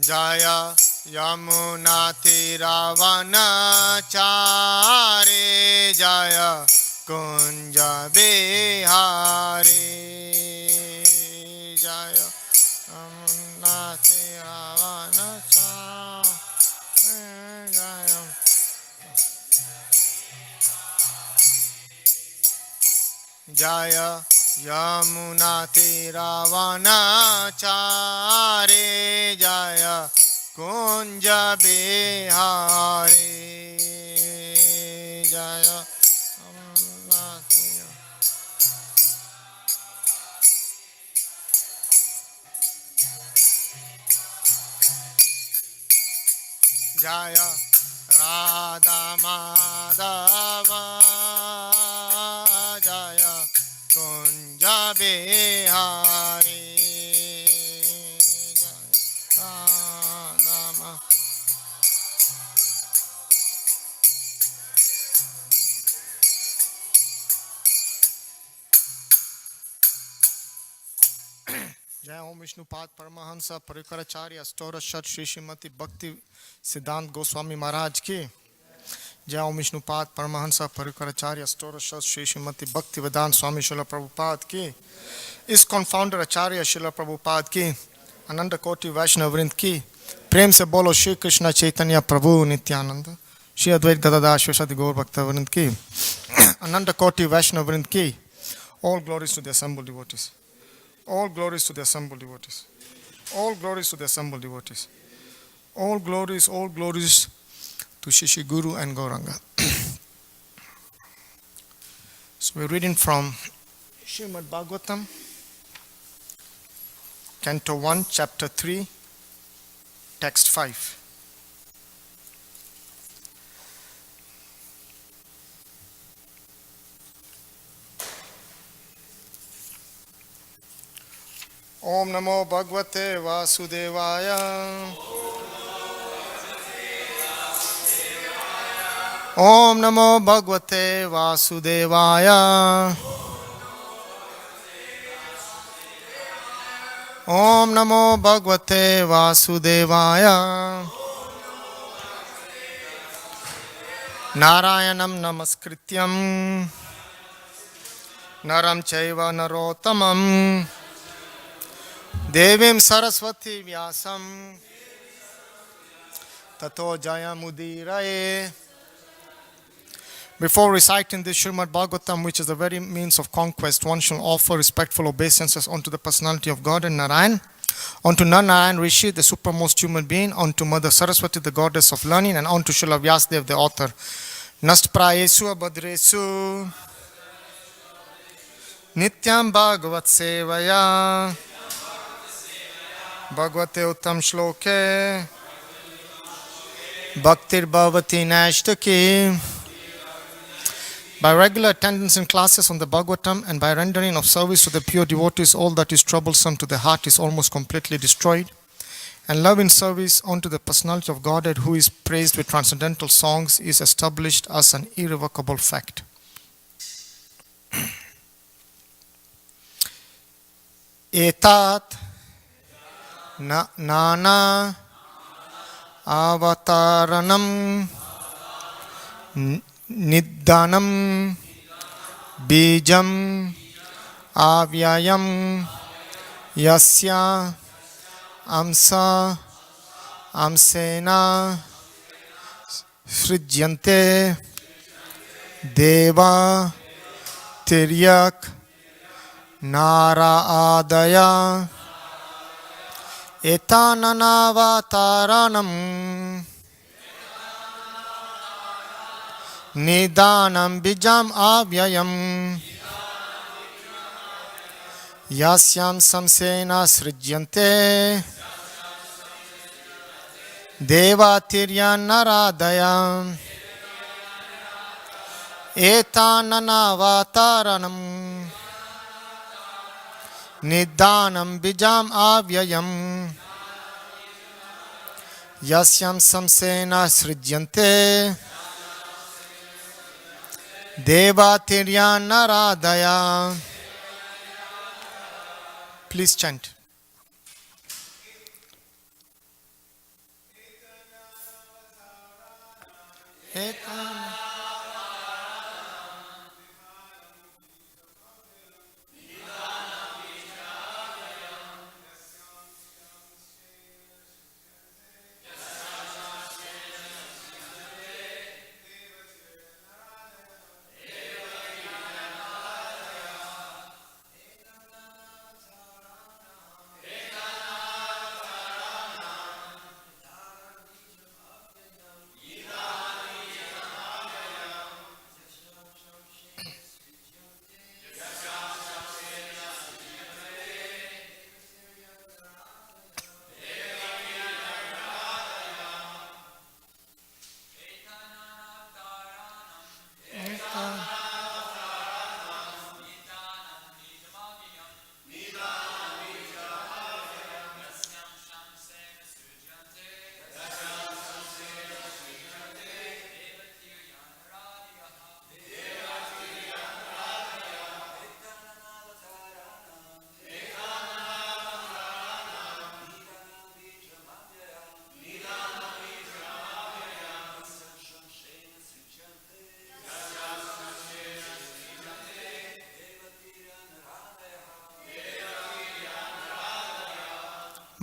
Jaya Yamuna Tiravana Chare Jaya Kunja Bihari Jaya Yamuna Tiravana Chare Jaya Jaya Yamuna Tiravana Chare Jaya Kunja Bihari Jaya Yamuna Jaya Radha Madhava Jaya Kunja Bihari जय ओम विष्णुपाद परमहंस परिकराचार्य अष्टोरशत श्री श्रीमती भक्ति सिद्धांत गोस्वामी महाराज की जय ओम विष्णुपाद परमहंस परिकराचार्य अष्टोरशत श्री श्रीमती भक्ति वेदांत स्वामी शिला प्रभुपाद की इस कॉन्फाउंडर आचार्य शिला प्रभुपाद की अनंत कोटि वैष्णव वृंद की प्रेम से बोलो श्री कृष्ण चैतन्य प्रभु नित्यानंद श्री अद्वैत गदाधर शिवसदि गौर भक्त वृंद की अनंत कोटि वैष्णव वृंद की all glories to the assembled devotees. All glories to the assembled devotees. All glories to the assembled devotees. All glories to Shishi Guru and Gauranga. So we're reading from Srimad Bhagavatam, Canto 1, Chapter 3, Text 5. Om Namo Bhagavate Vasudevaya. Om Namo Bhagavate Vasudevaya. Om Namo Bhagavate Vasudevaya. Narayanam Namaskrityam Naram Chaiva Narottamam Devim Saraswati Vyasam Tato Jayamudiraye. Before reciting this Srimad Bhagavatam, which is the very means of conquest, one shall offer respectful obeisances unto the personality of God and Narayan, unto Narayan Rishi, the supremest human being, unto Mother Saraswati, the goddess of learning, and unto Srila Vyasadeva, the author. Nastprayesu abhadresu Nityam Bhagavat Sevaya Bhagavate Uttam Shloke Bhaktir Bhavati Nashtaki. By regular attendance in classes on the Bhagavatam and by rendering of service to the pure devotees, all that is troublesome to the heart is almost completely destroyed. And love in service unto the personality of Godhead, who is praised with transcendental songs, is established as an irrevocable fact. Etat Nana Avataranam Niddanam Bijam Avyayam Yasya Amsa Amsena Srijyante Deva Tiryak Nara Adaya Etananavataranam Nidanam Bijam Avyayam Yasyam Samsena Srijyante Deva Tiryan Naradaya Etananavataranam Nidanam Bijam Avyayam Yasyam Samsena Srijyante Deva Tiryan Naradaya. Please chant. Etana.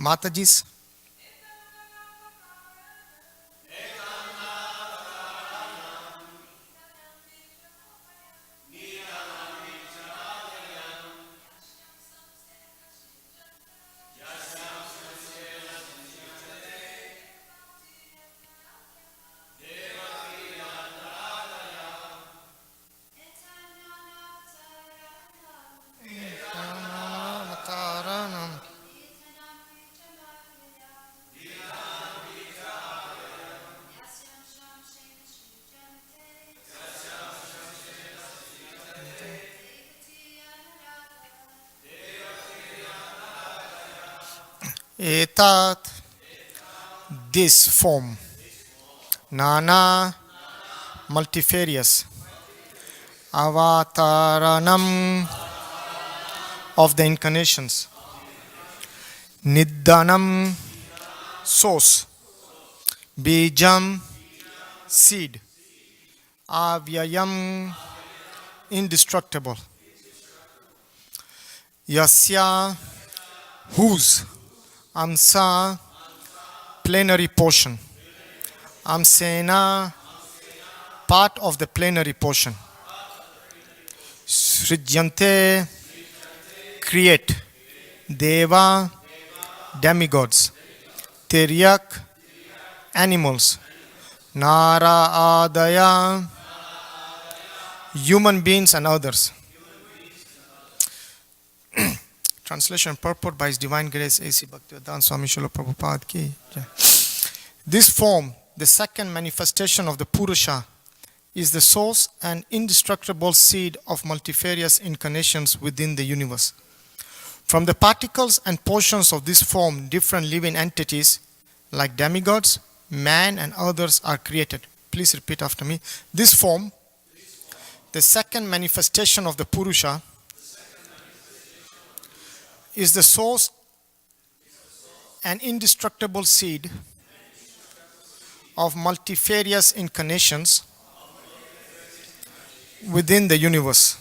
Mataji's. Etat, this form, Nana, multifarious, Avataranam of the incarnations, Niddanam, source, Bijam, seed, Avyayam, indestructible, Yasya, whose, Amsa, plenary portion, Amsena, part of the plenary portion, Srijyante, create, Deva, demigods, Tiryak, animals, Nara Adaya, human beings and others. Translation purport by His Divine Grace A.C. Bhaktivedanta Swami Srila Prabhupada ki jai. This form, the second manifestation of the Purusha, is the source and indestructible seed of multifarious incarnations within the universe. From the particles and portions of this form, different living entities like demigods, man and others are created. Please repeat after me. This form, the second manifestation of the Purusha, is the source and indestructible seed of multifarious incarnations within the universe.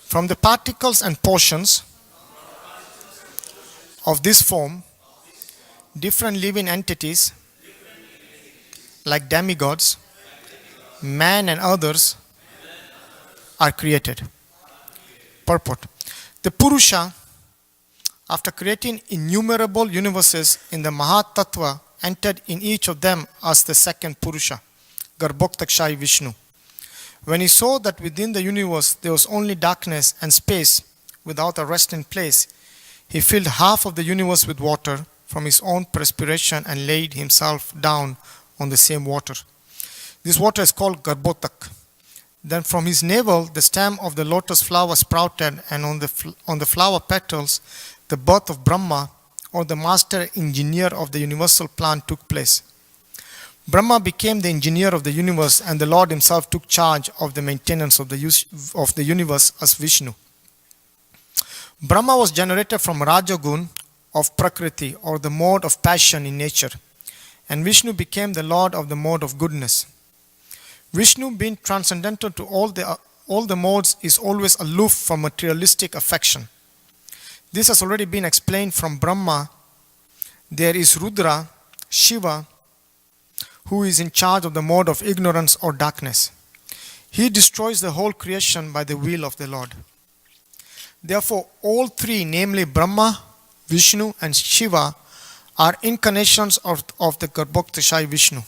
From the particles and portions of this form, different living entities like demigods, man and others are created. Purport. The Purusha, after creating innumerable universes in the Mahatattva, entered in each of them as the second Purusha, Garbhoktakshai Vishnu. When he saw that within the universe there was only darkness and space without a resting place, he filled half of the universe with water from his own perspiration and laid himself down on the same water. This water is called Garbhotak. Then from his navel the stem of the lotus flower sprouted, and on the flower petals the birth of Brahma, or the master engineer of the universal plan, took place. Brahma became the engineer of the universe, and the Lord himself took charge of the maintenance of the universe as Vishnu. Brahma was generated from Rajagun of Prakriti, or the mode of passion in nature, and Vishnu became the Lord of the mode of goodness. Vishnu, being transcendental to all the modes, is always aloof from materialistic affection. This has already been explained. From Brahma. There is Rudra, Shiva, who is in charge of the mode of ignorance or darkness. He destroys the whole creation by the will of the Lord. Therefore, all three, namely Brahma, Vishnu, and Shiva, are incarnations of the Garbhoktashai Vishnu.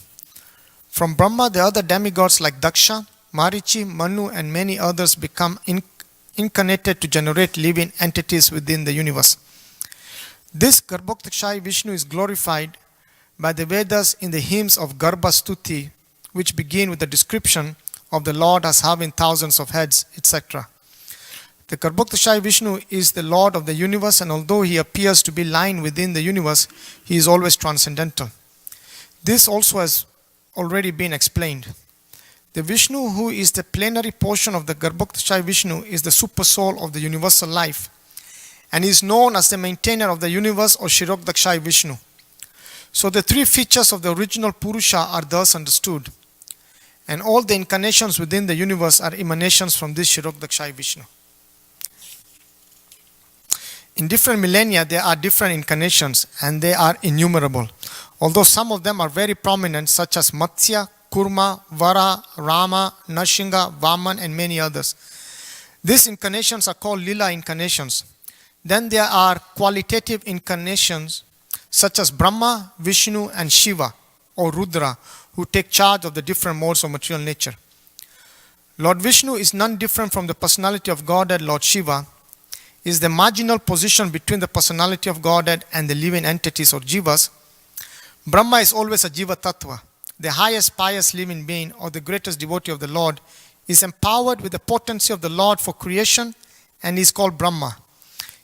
From Brahma, the other demigods like Daksha, Marichi, Manu, and many others become incarnated to generate living entities within the universe. This Garbhoktashai Vishnu is glorified by the Vedas in the hymns of Garbha Stuti, which begin with the description of the Lord as having thousands of heads, etc. The Garbhoktashai Vishnu is the Lord of the universe, and although he appears to be lying within the universe, he is always transcendental. This also has already been explained. The Vishnu, who is the plenary portion of the Garbhoktashai Vishnu, is the super soul of the universal life, and is known as the maintainer of the universe or Shirodakshai Vishnu. So the three features of the original Purusha are thus understood, and all the incarnations within the universe are emanations from this Shirodakshai Vishnu. In different millennia, there are different incarnations, and they are innumerable, although some of them are very prominent, such as Matsya, Kurma, Vara, Rama, Nashinga, Vaman, and many others. These incarnations are called Lila incarnations. Then there are qualitative incarnations such as Brahma, Vishnu, and Shiva or Rudra, who take charge of the different modes of material nature. Lord Vishnu is none different from the personality of Godhead. Lord Shiva is the marginal position between the personality of Godhead and the living entities or jivas. Brahma is always a jiva tattva. The highest pious living being or the greatest devotee of the Lord is empowered with the potency of the Lord for creation and is called Brahma.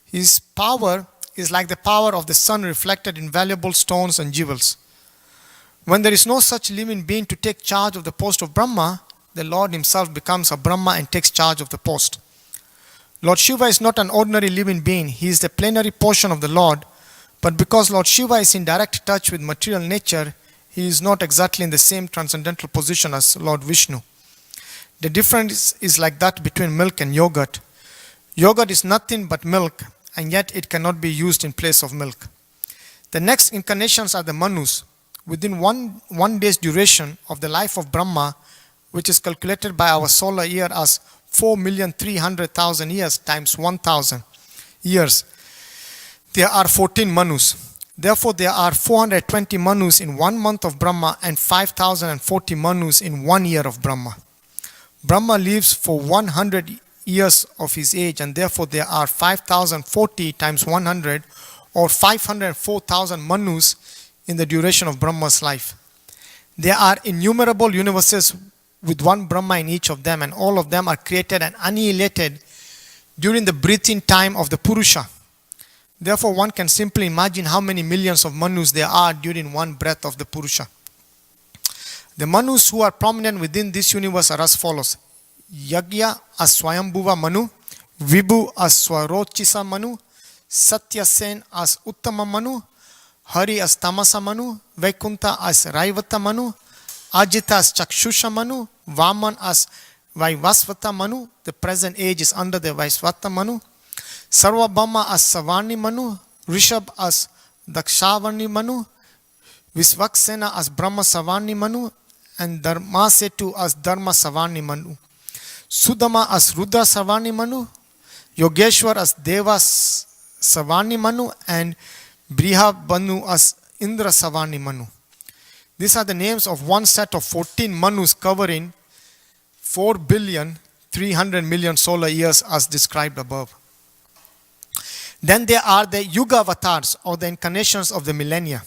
His power is like the power of the sun reflected in valuable stones and jewels. When there is no such living being to take charge of the post of Brahma, the Lord himself becomes a Brahma and takes charge of the post. Lord Shiva is not an ordinary living being. He is the plenary portion of the Lord, but because Lord Shiva is in direct touch with material nature, he is not exactly in the same transcendental position as Lord Vishnu. The difference is like that between milk and yogurt. Yogurt is nothing but milk, and yet it cannot be used in place of milk. The next incarnations are the Manus. Within one day's duration of the life of Brahma, which is calculated by our solar year as 4,300,000 years times 1,000 years, there are 14 Manus. Therefore, there are 420 Manus in 1 month of Brahma and 5,040 Manus in 1 year of Brahma. Brahma lives for 100 years of his age, and therefore there are 5,040 times 100 or 504,000 Manus in the duration of Brahma's life. There are innumerable universes with one Brahma in each of them, and all of them are created and annihilated during the breathing time of the Purusha. Therefore, one can simply imagine how many millions of Manus there are during one breath of the Purusha. The Manus who are prominent within this universe are as follows: Yagya as Swayambhuva Manu, Vibhu as Swarochisa Manu, Satyasen as Uttama Manu, Hari as Tamasa Manu, Vaikunta as Raivata Manu, Ajita as Chakshusha Manu, Vaman as Vaivasvata Manu. The present age is under the Vaisvata Manu. Sarvabhama as Savarni Manu, Rishab as Dakshavarni Manu, Visvaksena as Brahma Savarni Manu, and Dharmasetu as Dharma Savarni Manu. Sudama as Rudra Savarni Manu, Yogeshwar as Deva Savarni Manu, and Brihabhanu as Indra Savarni Manu. These are the names of one set of 14 Manus covering 4,300,000,000 solar years as described above. Then there are the Yuga avatars or the incarnations of the millennia.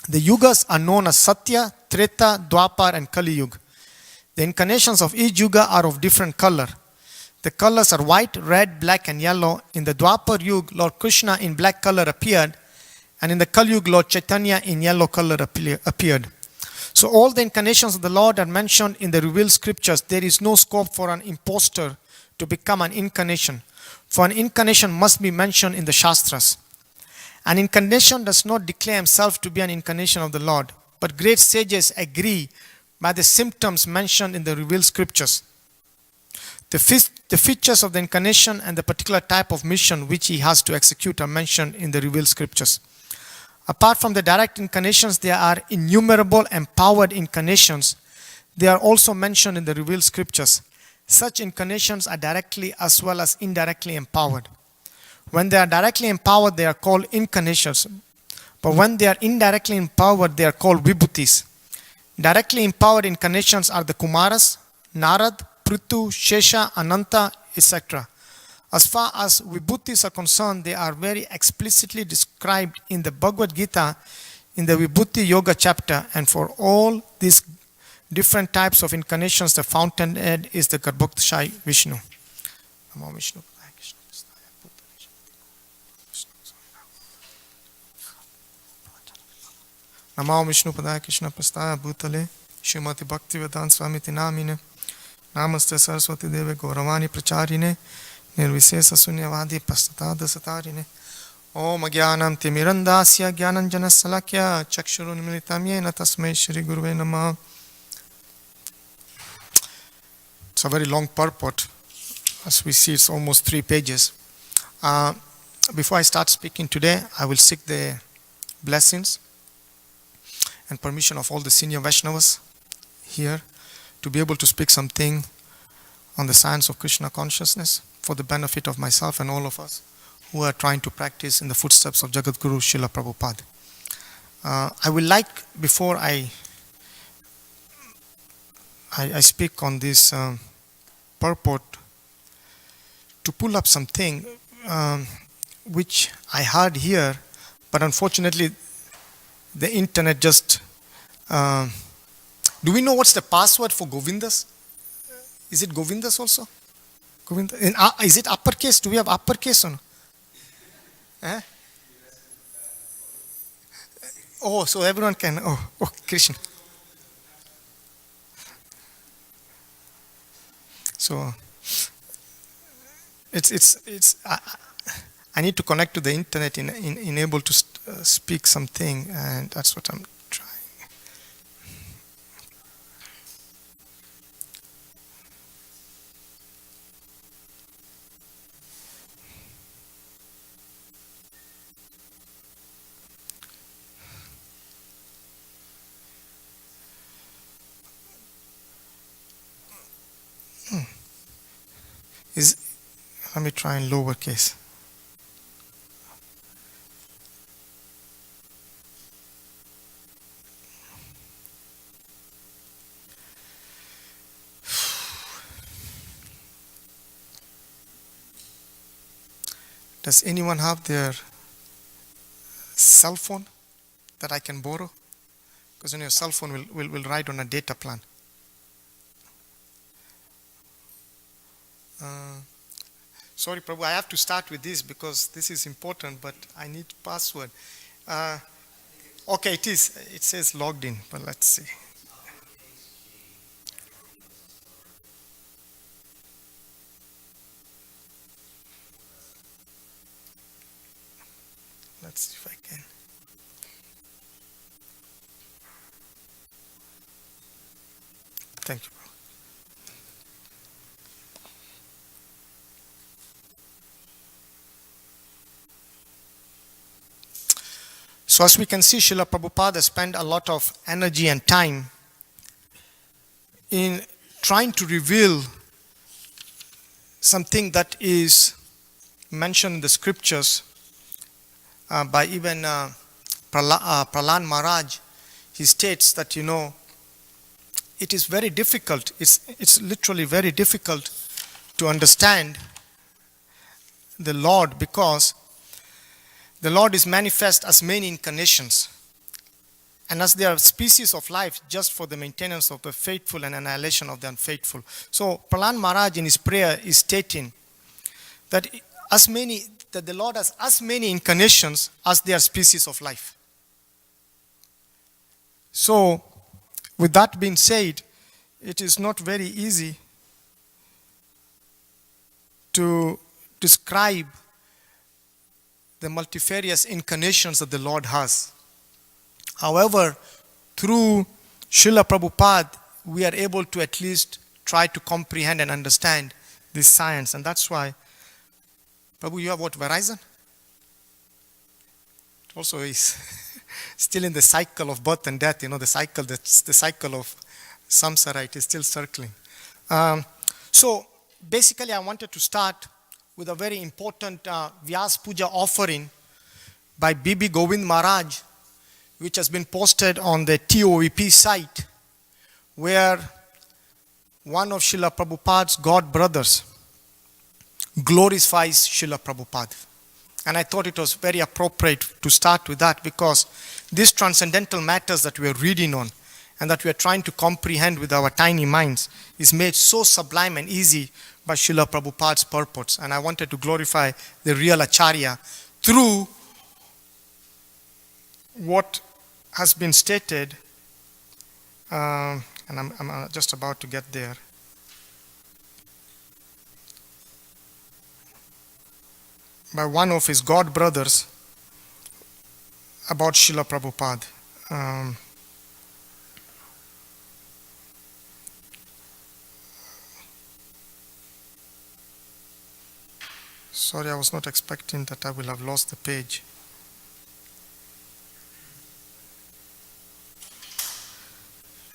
The Yugas are known as Satya, Treta, Dwapar, and Kali Yuga. The incarnations of each Yuga are of different color. The colors are white, red, black, and yellow. In the Dwapar Yuga, Lord Krishna in black color appeared, and in the Kali Yuga, Lord Chaitanya in yellow color appeared. So all the incarnations of the Lord are mentioned in the revealed scriptures. There is no scope for an impostor to become an incarnation, for an incarnation must be mentioned in the Shastras. An incarnation does not declare himself to be an incarnation of the Lord, but great sages agree by the symptoms mentioned in the revealed scriptures. The features of the incarnation and the particular type of mission which he has to execute are mentioned in the revealed scriptures. Apart from the direct incarnations, there are innumerable empowered incarnations. They are also mentioned in the revealed scriptures. Such incarnations are directly as well as indirectly empowered. When they are directly empowered, they are called incarnations. But when they are indirectly empowered, they are called vibhutis. Directly empowered incarnations are the Kumaras, Narad, Prithu, Shesha, Ananta, etc. As far as vibhutis are concerned, they are very explicitly described in the Bhagavad Gita in the Vibhuti Yoga chapter, and for all these different types of incarnations, the fountainhead is the Garbhokshayi Vishnu. Namo Vishnu. Namo Vishnu Padaya Krishna Prastaya Bhutale Srimati Bhaktivedanta Swami Tinamine Namaste Saraswati Deve Gauravani Pracharine Nirvisesa Sunyavadi Pastatada Satarine Om Agyanam Timirandasya Gyananjana Salakya Chakshurun Militamyena Tasmai Shri Guruve Namah. It's a very long purport. As we see, it's almost 3 pages. Before I start speaking today, I will seek the blessings and permission of all the senior Vaishnavas here to be able to speak something on the science of Krishna consciousness for the benefit of myself and all of us who are trying to practice in the footsteps of Jagadguru Srila Prabhupada. I would like, before I speak on this purport, to pull up something which I heard here, but unfortunately the internet just... do we know what's the password for Govindas? Is it Govindas also? Govinda? Is it uppercase? Do we have uppercase or no? Eh? Oh, so everyone can... Oh, Krishna. So, I need to connect to the internet in able to speak something, and that's what I'm trying. Let me try in lowercase. Does anyone have their cell phone that I can borrow? Because your cell phone will ride on a data plan. Sorry, Prabhu, I have to start with this because this is important, but I need password. Okay, it is. It says logged in, but let's see. Let's see if I can. Thank you, Prabhu. So as we can see, Srila Prabhupada spent a lot of energy and time in trying to reveal something that is mentioned in the scriptures by even Prahlad Maharaj. He states that, it is very difficult, it's literally very difficult to understand the Lord, because the Lord is manifest as many incarnations, and as they are species of life just for the maintenance of the faithful and annihilation of the unfaithful. So Prahlad Maharaj in his prayer is stating that the Lord has as many incarnations as they are species of life. So with that being said, it is not very easy to describe the multifarious incarnations that the Lord has. However, through Srila Prabhupada, we are able to at least try to comprehend and understand this science. And that's why, Prabhu, you have what, Verizon? It also is still in the cycle of birth and death, the cycle of samsara, it is still circling. So basically I wanted to start with a very important Vyas Puja offering by Bibi Govind Maharaj, which has been posted on the TOEP site, where one of Srila Prabhupada's God brothers glorifies Srila Prabhupada. And I thought it was very appropriate to start with that, because these transcendental matters that we are reading on and that we are trying to comprehend with our tiny minds is made so sublime and easy by Srila Prabhupada's purports. And I wanted to glorify the real Acharya through what has been stated, and I'm just about to get there. By one of his God brothers about Srila Prabhupada. Sorry, I was not expecting that I will have lost the page.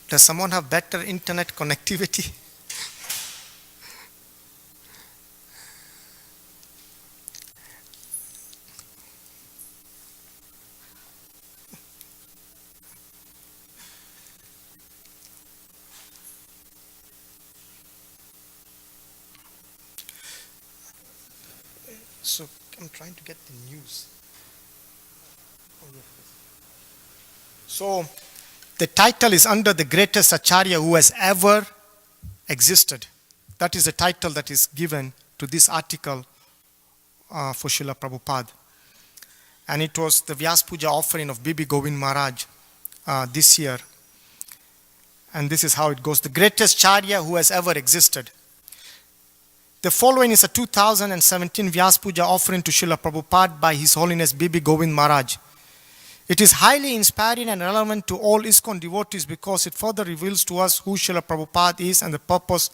Does someone have better internet connectivity? So I'm trying to get the news. So the title is Under the Greatest Acharya Who Has Ever Existed. That is the title that is given to this article for Srila Prabhupada. And it was the Vyas Puja offering of Bibi Govind Maharaj this year. And this is how it goes. The greatest Acharya who has ever existed. The following is a 2017 Vyas Puja offering to Srila Prabhupada by His Holiness Bibi Govind Maharaj. It is highly inspiring and relevant to all ISKCON devotees because it further reveals to us who Srila Prabhupada is and the purpose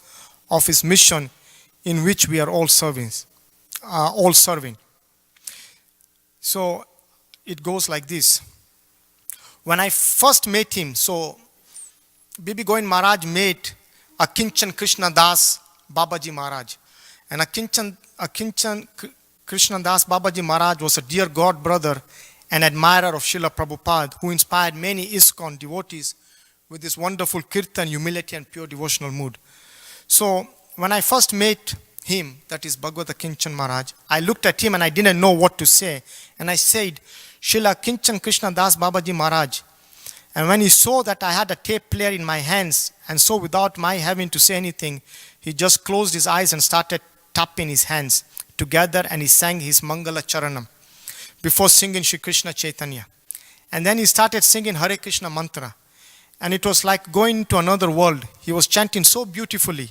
of his mission in which we are all serving. So it goes like this. When I first met him, so Bibi Govind Maharaj met Akinchan Krishna Das Babaji Maharaj. And Akinchan Krishna Das Babaji Maharaj was a dear God brother and admirer of Srila Prabhupada, who inspired many ISKCON devotees with this wonderful kirtan, humility and pure devotional mood. So when I first met him, that is Bhagavad Akinchan Maharaj, I looked at him and I didn't know what to say. And I said, Srila Akinchan Krishna Das Babaji Maharaj. And when he saw that I had a tape player in my hands, and so without my having to say anything, he just closed his eyes and started tapping his hands together, and he sang his Mangala Charanam before singing Shri Krishna Chaitanya. And then he started singing Hare Krishna mantra. And it was like going to another world. He was chanting so beautifully.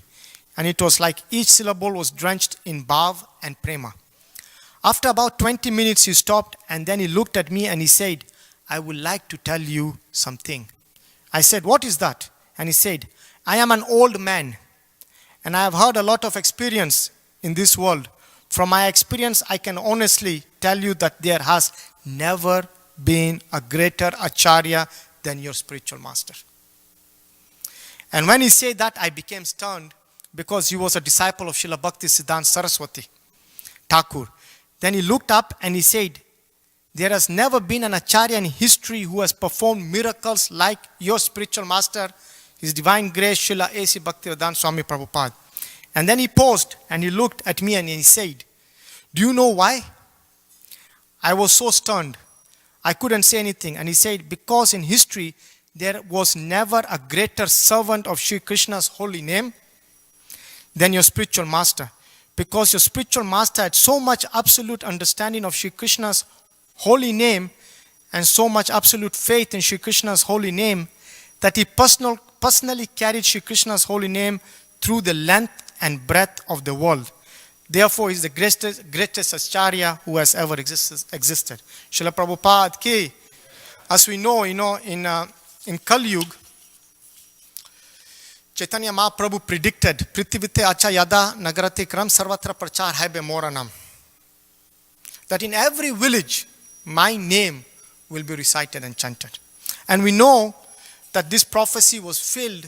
And it was like each syllable was drenched in bhav and prema. After about 20 minutes, he stopped, and then he looked at me and he said, I would like to tell you something. I said, what is that? And he said, I am an old man, and I have heard a lot of experience in this world. From my experience, I can honestly tell you that there has never been a greater Acharya than your spiritual master. And when he said that, I became stunned, because he was a disciple of Srila Bhakti Siddhanta Saraswati Thakur. Then he looked up and he said, there has never been an Acharya in history who has performed miracles like your spiritual master, His Divine Grace, Srila A.C. Bhaktivedanta Swami Prabhupada. And then he paused and he looked at me and he said, do you know why? I was so stunned. I couldn't say anything. And he said, because in history, there was never a greater servant of Shri Krishna's holy name than your spiritual master. Because your spiritual master had so much absolute understanding of Shri Krishna's holy name and so much absolute faith in Shri Krishna's holy name that he personally carried Shri Krishna's holy name through the length and breadth of the world. Therefore, he is the greatest Acharya who has ever existed. Srila Prabhupada ki. As we know, in Kali Yuga, Chaitanya Mahaprabhu predicted, Prithivite acha yada nagarate kram sarvatra prachar hai be moranam. That in every village, my name will be recited and chanted. And we know that this prophecy was filled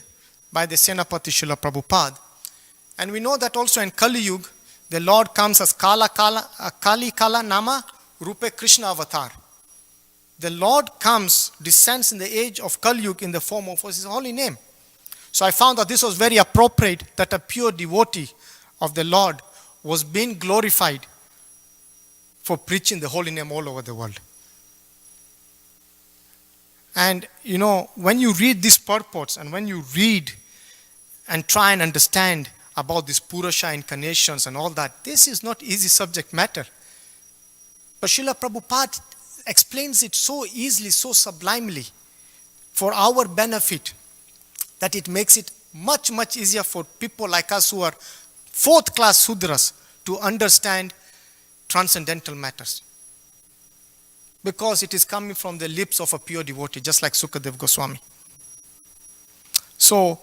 by the Senapati Srila Prabhupada. And we know that also in Kali Yuga, the Lord comes as Kali Kala Nama Rupe Krishna Avatar. The Lord comes, descends in the age of Kali Yuga in the form of his holy name. So I found that this was very appropriate, that a pure devotee of the Lord was being glorified for preaching the holy name all over the world. And when you read these purports and when you read and try and understand about these Purusha incarnations and all that, this is not easy subject matter. But Srila Prabhupada explains it so easily, so sublimely for our benefit, that it makes it much, much easier for people like us who are fourth class Sudras to understand transcendental matters. Because it is coming from the lips of a pure devotee, just like Sukadev Goswami. So,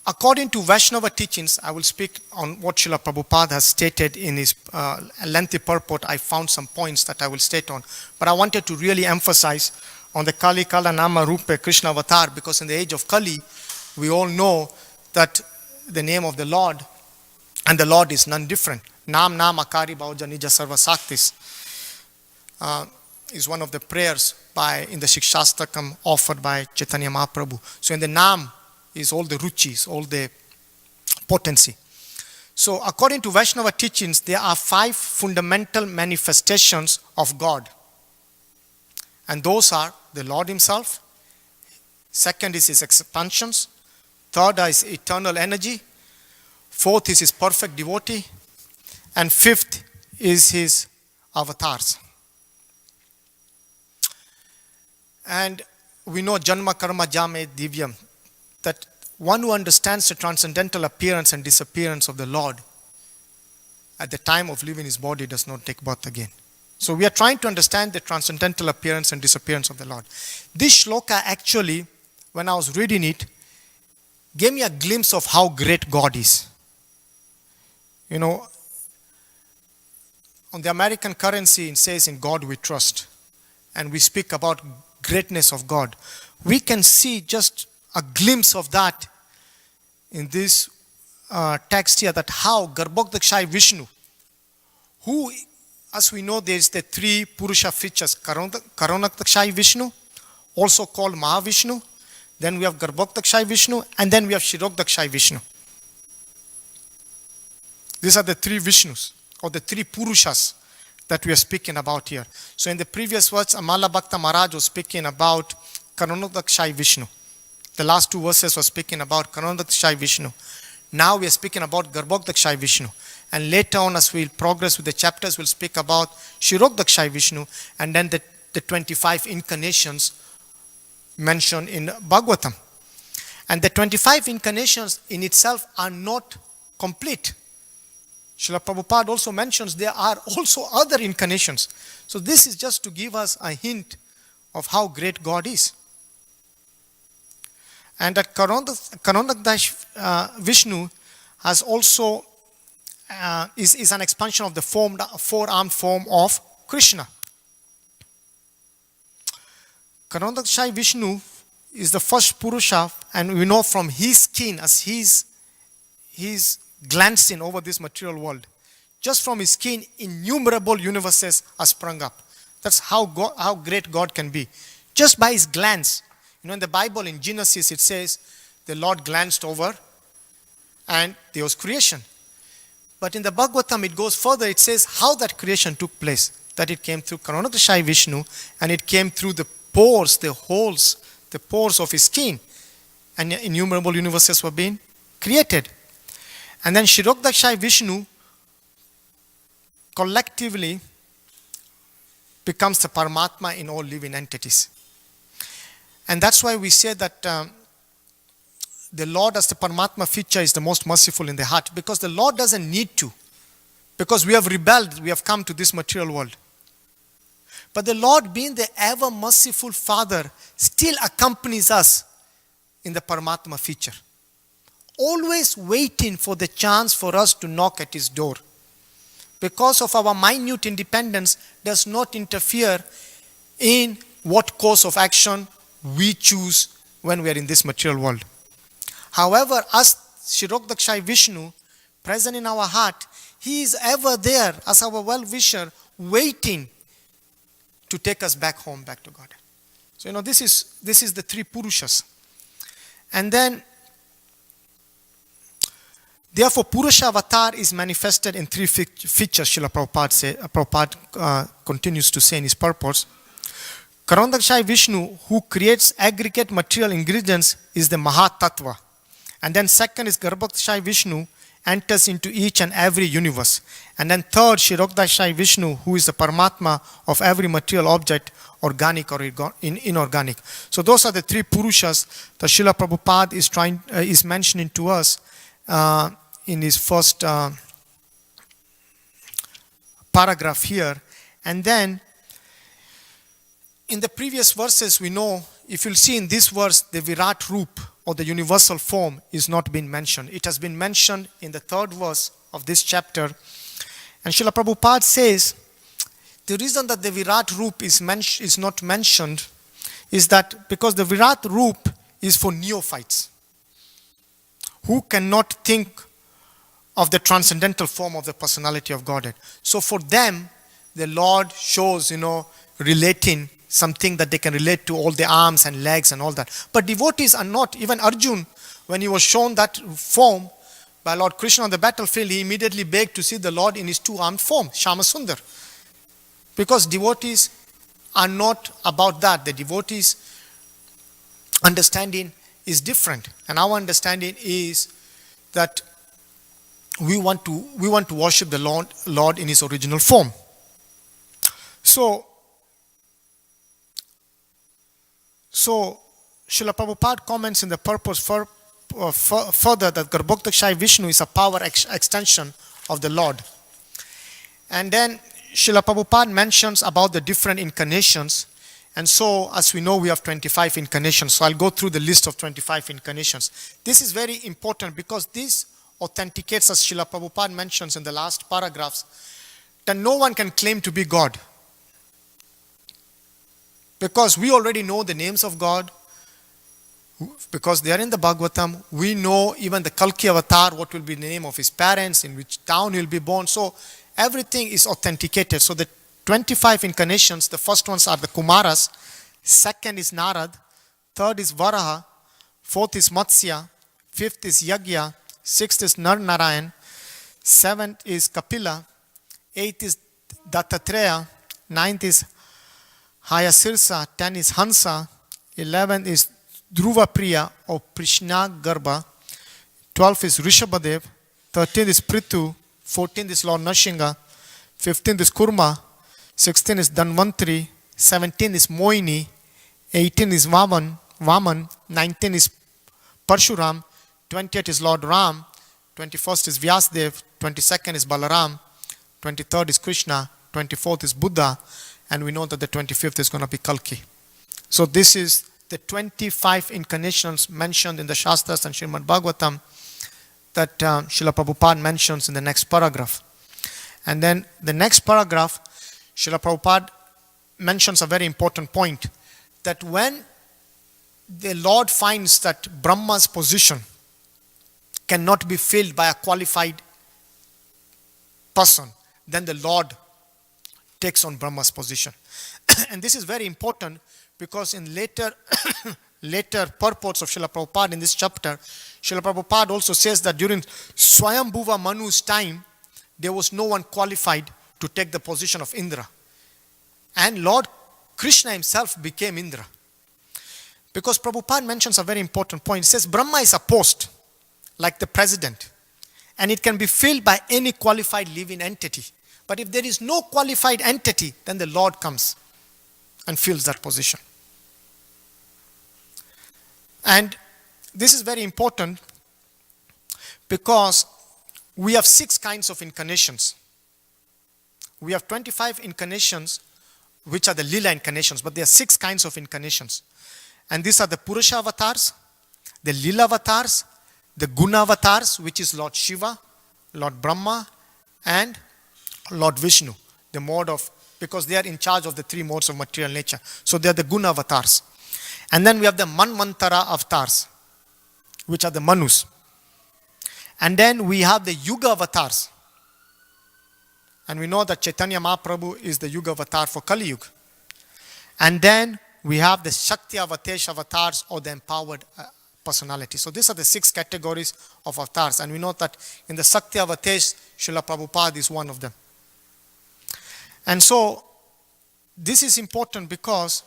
according to Vaishnava teachings, I will speak on what Srila Prabhupada has stated in his lengthy purport. I found some points that I will state on. But I wanted to really emphasize on the Kali Kala Nama Rupe Krishna Avatar, because in the age of Kali, we all know that the name of the Lord and the Lord is none different. Nam Nam Akari Bauja Nija Sarva Saktis is one of the prayers in the Shikshastakam offered by Chaitanya Mahaprabhu. So in the Nam is all the ruchis, all the potency. So according to Vaishnava teachings, there are 5 fundamental manifestations of God. And those are the Lord himself. Second is his expansions. Third is eternal energy. Fourth is his perfect devotee. And fifth is his avatars. And we know Janma Karma Jame Divyam, that one who understands the transcendental appearance and disappearance of the Lord at the time of leaving his body does not take birth again. So we are trying to understand the transcendental appearance and disappearance of the Lord. This shloka actually, when I was reading it, gave me a glimpse of how great God is. On the American currency, it says, "In God we trust." And we speak about greatness of God. We can see just a glimpse of that in this text here, that how Garbhogdakshai Vishnu, who, as we know, there is the 3 Purusha features, Karonakdakshai Vishnu, also called Mahavishnu, then we have Garbhogdakshai Vishnu, and then we have Shirogdakshai Vishnu. These are the 3 Vishnus, or the 3 Purushas that we are speaking about here. So in the previous words, Amala Bhakta Maharaj was speaking about Karonakdakshai Vishnu. The last 2 verses were speaking about Karonakdakshai Vishnu. Now we are speaking about Garbhogdakshai Vishnu. And later on, as we'll progress with the chapters, we'll speak about Shirogdakshai Vishnu, and then the 25 incarnations mentioned in Bhagavatam. And the 25 incarnations in itself are not complete. Srila Prabhupada also mentions there are also other incarnations. So this is just to give us a hint of how great God is. And that Karonakdash Vishnu has also is an expansion of the four-armed form of Krishna. Karonakdakshai Vishnu is the first Purusha, and we know from his skin, as he's glancing over this material world, just from his skin, innumerable universes are sprung up. That's how great God can be. Just by his glance. In the Bible, in Genesis, it says, the Lord glanced over and there was creation. But in the Bhagavatam, it goes further. It says how that creation took place. That it came through Karonakdakshai Vishnu, and it came through the pores, the holes, the pores of his skin. And innumerable universes were being created. And then Shirogdakshai Vishnu collectively becomes the Paramatma in all living entities. And that's why we say that the Lord as the Paramatma feature is the most merciful in the heart, because the Lord doesn't need to. Because we have rebelled, we have come to this material world. But the Lord, being the ever merciful Father, still accompanies us in the Paramatma feature. Always waiting for the chance for us to knock at his door. Because of our minute independence does not interfere in what course of action we choose when we are in this material world. However, as Shirokdakshay Vishnu, present in our heart, he is ever there as our well-wisher, waiting to take us back home, back to God. So, this is the three Purushas. And then, therefore, Purusha Avatar is manifested in three features, Srila Prabhupada continues to say in his purport. Karandakshay Vishnu, who creates aggregate material ingredients, is the Mahatattva. And then second is Garbhodakshay Vishnu, enters into each and every universe. And then third, Shirokdakshay Vishnu, who is the Paramatma of every material object, organic or inorganic. So those are the three Purushas that Srila Prabhupada is mentioning to us in his first paragraph here. And then in the previous verses, we know, if you'll see in this verse, the Virat Roop or the universal form is not been mentioned. It has been mentioned in the third verse of this chapter. And Srila Prabhupada says, the reason that the Virat Roop is not mentioned is that because the Virat Roop is for neophytes who cannot think of the transcendental form of the personality of Godhead. So for them, the Lord shows, relating something that they can relate to, all the arms and legs and all that. But devotees are not. Even Arjun, when he was shown that form by Lord Krishna on the battlefield, he immediately begged to see the Lord in his two-armed form, Shyamasundar. Because devotees are not about that. The devotees' understanding is different. And our understanding is that we want to worship the Lord in his original form. So Srila Prabhupada comments in the purpose further that Garbhodakshay Vishnu is a power extension of the Lord. And then Srila Prabhupada mentions about the different incarnations. And so, as we know, we have 25 incarnations. So I'll go through the list of 25 incarnations. This is very important because this authenticates, as Srila Prabhupada mentions in the last paragraphs, that no one can claim to be God. Because we already know the names of God, because they are in the Bhagavatam. We know even the Kalki avatar, what will be the name of his parents, in which town he will be born. So everything is authenticated. So the 25 incarnations, the first ones are the Kumaras, second is Narad, third is Varaha, fourth is Matsya, fifth is Yagya, sixth is Narayan, seventh is Kapila, eighth is Dattatreya, ninth is Hayasirsa, 10 is Hansa, 11 is Dhruva Priya or Prishna Garbha, 12 is Rishabhadev, 13 is Prithu, 14 is Lord Nashinga, 15 is Kurma, 16 is Dhanvantri, 17 is Moini, 18 is Vaman, 19 is Parshuram, 28 is Lord Ram, 21st is Vyasdev, 22nd is Balaram, 23rd is Krishna, 24th is Buddha, and we know that the 25th is going to be Kalki. So this is the 25 incarnations mentioned in the Shastras and Srimad Bhagavatam that Srila Prabhupada mentions in the next paragraph. And then the next paragraph, Srila Prabhupada mentions a very important point, that when the Lord finds that Brahma's position cannot be filled by a qualified person, then the Lord takes on Brahma's position. And this is very important because in later purports of Srila Prabhupada in this chapter, Srila Prabhupada also says that during Swayambhuva Manu's time, there was no one qualified to take the position of Indra. And Lord Krishna himself became Indra. Because Prabhupada mentions a very important point. He says Brahma is a post, like the president, and it can be filled by any qualified living entity. But if there is no qualified entity, then the Lord comes and fills that position. And this is very important because we have 6 kinds of incarnations. We have 25 incarnations, which are the Lila incarnations, but there are 6 kinds of incarnations. And these are the Purusha avatars, the Lila avatars, the Guna avatars, which is Lord Shiva, Lord Brahma, and Lord Vishnu, the mode of, because they are in charge of the three modes of material nature. So they are the Guna avatars. And then we have the Manvantara avatars, which are the Manus. And then we have the Yuga avatars. And we know that Chaitanya Mahaprabhu is the Yuga avatar for Kali Yuga. And then we have the Shakti Avatesh avatars, or the empowered personality. So these are the 6 categories of avatars. And we know that in the Shakti Avatesh, Srila Prabhupada is one of them. And so this is important because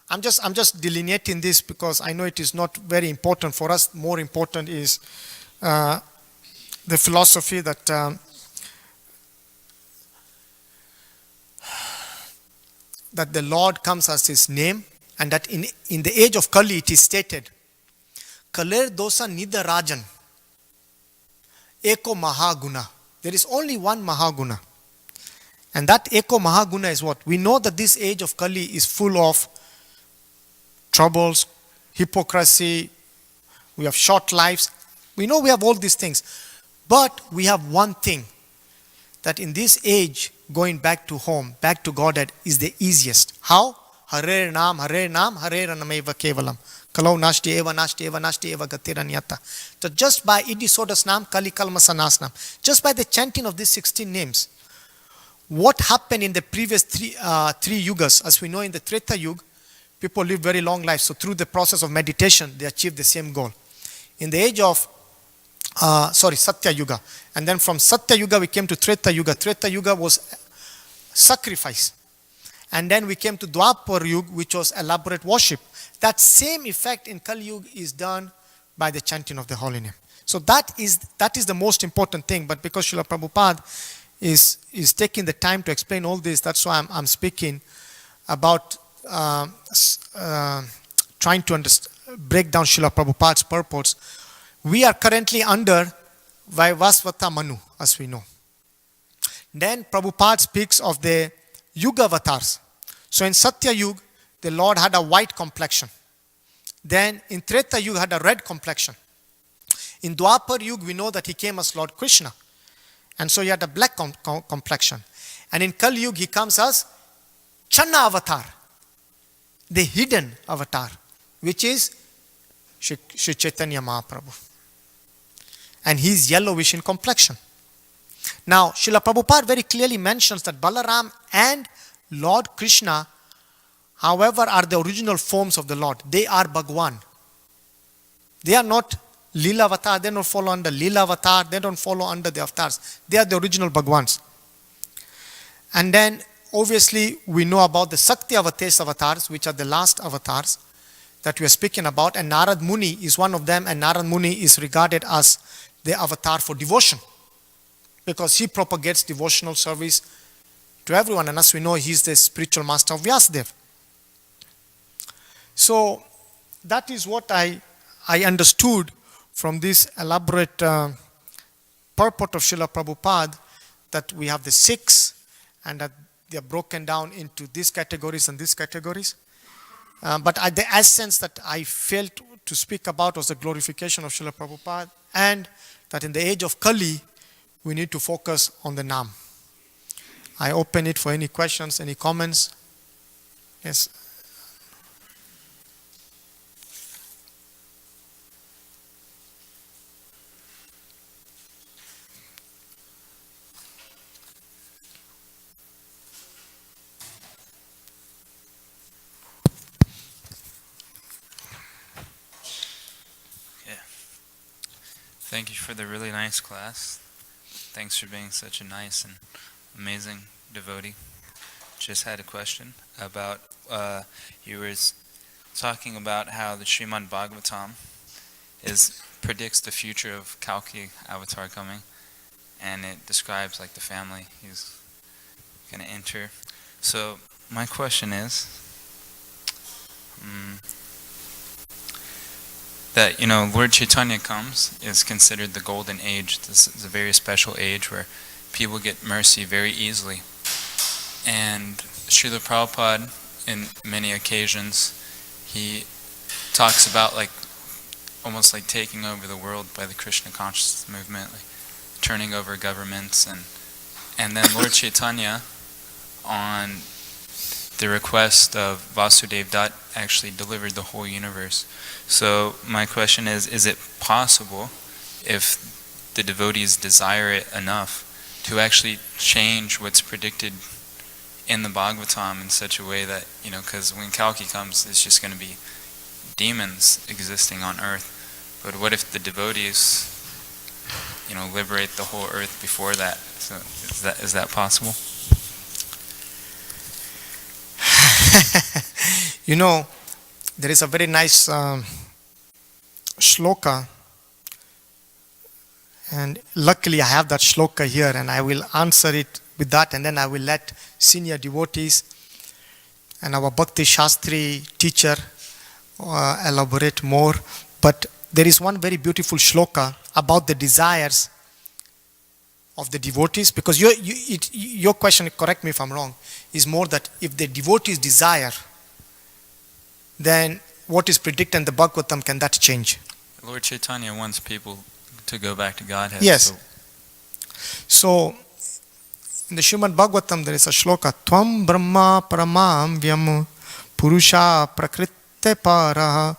I'm just delineating this because I know it is not very important for us. More important is the philosophy that that the Lord comes as his name, and that in the age of Kali it is stated, Kaler dosa nida rajan, eko mahaguna. There is only one mahaguna. And that eko mahaguna is what? We know that this age of Kali is full of troubles, hypocrisy, we have short lives. We know we have all these things. But we have one thing, that in this age, going back to home, back to Godhead is the easiest. How? Hare Nam, Hare Nam, Hare Nameva Kevalam. Kalau Nashti Eva, Nashti Eva, Nashti Eva Gatiranyata. So just by Idi Sodas Nam, Kali Kalmasanasnam, just by the chanting of these 16 names, what happened in the previous three yugas? As we know, in the Treta Yuga, people live very long lives. So through the process of meditation, they achieve the same goal. In the age of Satya Yuga. And then from Satya Yuga we came to Treta Yuga. Treta Yuga was sacrifice. And then we came to Dwapar Yuga, which was elaborate worship. That same effect in Kali Yuga is done by the chanting of the holy name. So that is the most important thing. But because Srila Prabhupada is taking the time to explain all this, that's why I'm speaking about trying to break down Srila Prabhupada's purports. We are currently under Vaivasvata Manu, as we know. Then Prabhupada speaks of the Yuga avatars. So in Satya Yuga, the Lord had a white complexion. Then in Treta Yuga had a red complexion. In Dwapar Yuga, we know that he came as Lord Krishna. And so he had a black complexion. And in Kali Yuga, he comes as Channa avatar, the hidden avatar, which is Shri Chaitanya Mahaprabhu. And he is yellowish in complexion. Now, Srila Prabhupada very clearly mentions that Balaram and Lord Krishna, however, are the original forms of the Lord. They are Bhagwan. They are not Leela avatar. They don't follow under Leela avatar. They don't follow under the avatars. They are the original Bhagwans. And then, obviously, we know about the Sakti avatars, which are the last avatars that we are speaking about. And Narad Muni is one of them. And Narad Muni is regarded as the avatar for devotion, because he propagates devotional service to everyone. And as we know, he is the spiritual master of Vyasadeva. So that is what I understood from this elaborate purport of Srila Prabhupada, that we have the 6 and that they are broken down into these categories and these categories. But the essence that I felt to speak about was the glorification of Srila Prabhupada, and that in the age of Kali, we need to focus on the Nam. I open it for any questions, any comments. Yes. Thank you for the really nice class. Thanks for being such a nice and amazing devotee. Just had a question about, you were talking about how the Srimad Bhagavatam predicts the future of Kalki avatar coming, and it describes like the family he's going to enter. So my question is, that, Lord Chaitanya comes is considered the golden age. This is a very special age where people get mercy very easily. And Srila Prabhupada, in many occasions, he talks about like almost like taking over the world by the Krishna consciousness movement, like turning over governments, and then Lord Chaitanya, on the request of Vasudev Dutt, actually delivered the whole universe. So my question is it possible, if the devotees desire it enough, to actually change what's predicted in the Bhagavatam in such a way that, because when Kalki comes, it's just going to be demons existing on earth. But what if the devotees, liberate the whole earth before that? So is that possible? There is a very nice shloka, and luckily I have that shloka here, and I will answer it with that, and then I will let senior devotees and our Bhakti Shastri teacher elaborate more. But there is one very beautiful shloka about the desires of the devotees, because your question, correct me if I'm wrong, is more that if the devotees desire, then what is predicted in the Bhagavatam, can that change? Lord Chaitanya wants people to go back to Godhead. Yes. So in the Srimad Bhagavatam there is a shloka, Tvam Brahma Paramam Vyam Purusha Prakrite Paraha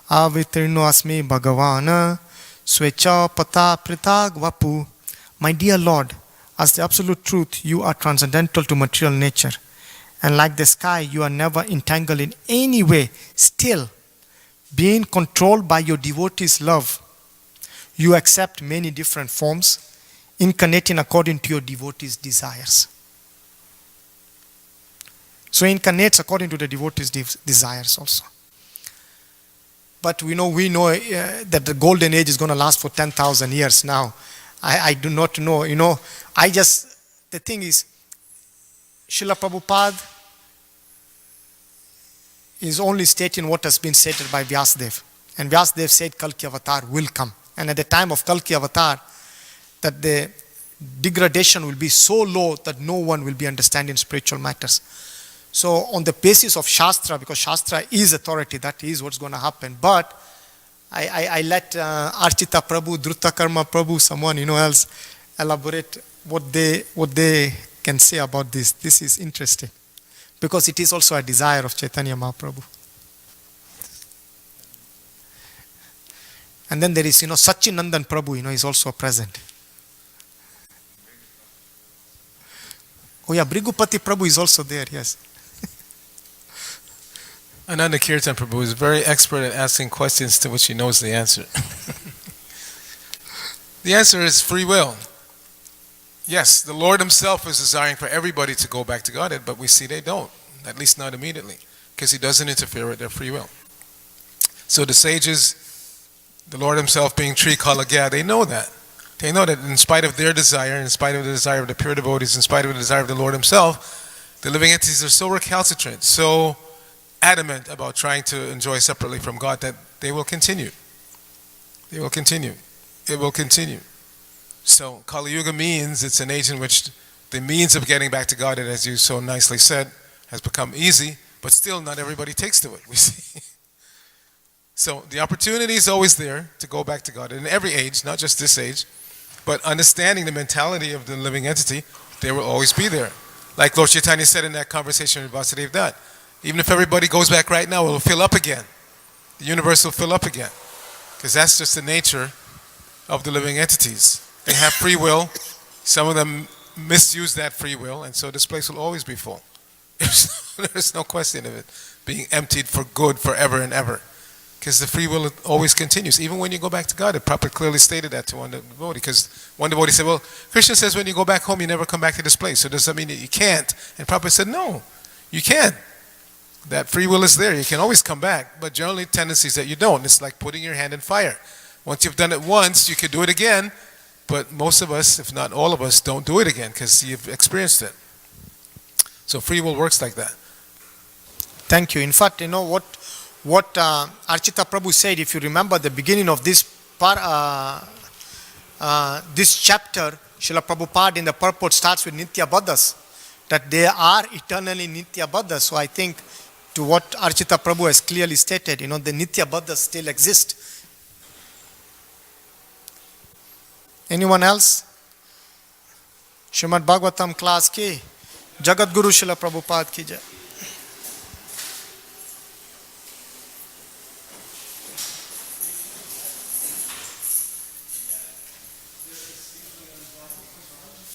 Avitirno Asmi Bhagavana Svecha Pata Pritag Vapu. My dear Lord, as the absolute truth, you are transcendental to material nature. And like the sky, you are never entangled in any way. Still, being controlled by your devotees' love, you accept many different forms, incarnating according to your devotees' desires. So incarnates according to the devotees' desires also. But we know that the golden age is going to last for 10,000 years now. I do not know, the thing is, Srila Prabhupada is only stating what has been stated by Vyasadeva. And Vyasadeva said Kalki Avatar will come. And at the time of Kalki Avatar, that the degradation will be so low that no one will be understanding spiritual matters. So on the basis of Shastra, because Shastra is authority, that is what's going to happen. But I let Archita Prabhu, Druta Karma Prabhu, someone else elaborate what they can say about this. This is interesting, because it is also a desire of Chaitanya Mahaprabhu. And then there is, Sachinandan Prabhu, is also present. Oh yeah, Brigupati Prabhu is also there, yes. Ananda Kirtan Prabhu is very expert at asking questions to which he knows the answer. The answer is free will. Yes, the Lord himself is desiring for everybody to go back to Godhead, but we see they don't, at least not immediately, because he doesn't interfere with their free will. So the sages, the Lord himself being Trikalagya, they know that. They know that in spite of their desire, in spite of the desire of the pure devotees, in spite of the desire of the Lord himself, the living entities are so recalcitrant, so adamant about trying to enjoy separately from God that they will continue. They will continue. It will continue. So Kali Yuga means it's an age in which the means of getting back to God, as you so nicely said, has become easy, but still not everybody takes to it, we see. So the opportunity is always there to go back to God in every age, not just this age, but understanding the mentality of the living entity, they will always be there. Like Lord Chaitanya said in that conversation with Vasudev Dutt, even if everybody goes back right now, it will fill up again. The universe will fill up again, because that's just the nature of the living entities. They have free will. Some of them misuse that free will, and so this place will always be full. There's no question of it being emptied for good forever and ever, because the free will always continues. Even when you go back to God, it Prabhupada clearly stated that to one devotee, because one devotee said, well, Krishna says when you go back home, you never come back to this place, so does that mean that you can't? And Prabhupada said, no, you can. That free will is there. You can always come back, but generally tendencies that you don't. It's like putting your hand in fire. Once you've done it once, you can do it again, but most of us, if not all of us, don't do it again because you've experienced it. So free will works like that. Thank you. In fact, what Archita Prabhu said, if you remember the beginning of this this chapter, Srila Prabhupada in the purport starts with Nitya Baddhas, that they are eternally Nitya Baddhas. So I think to what Archita Prabhu has clearly stated, the Nitya Baddhas still exist. Anyone else? Srimad Bhagavatam class ki Jagat Guru Srila Prabhupada ki jai.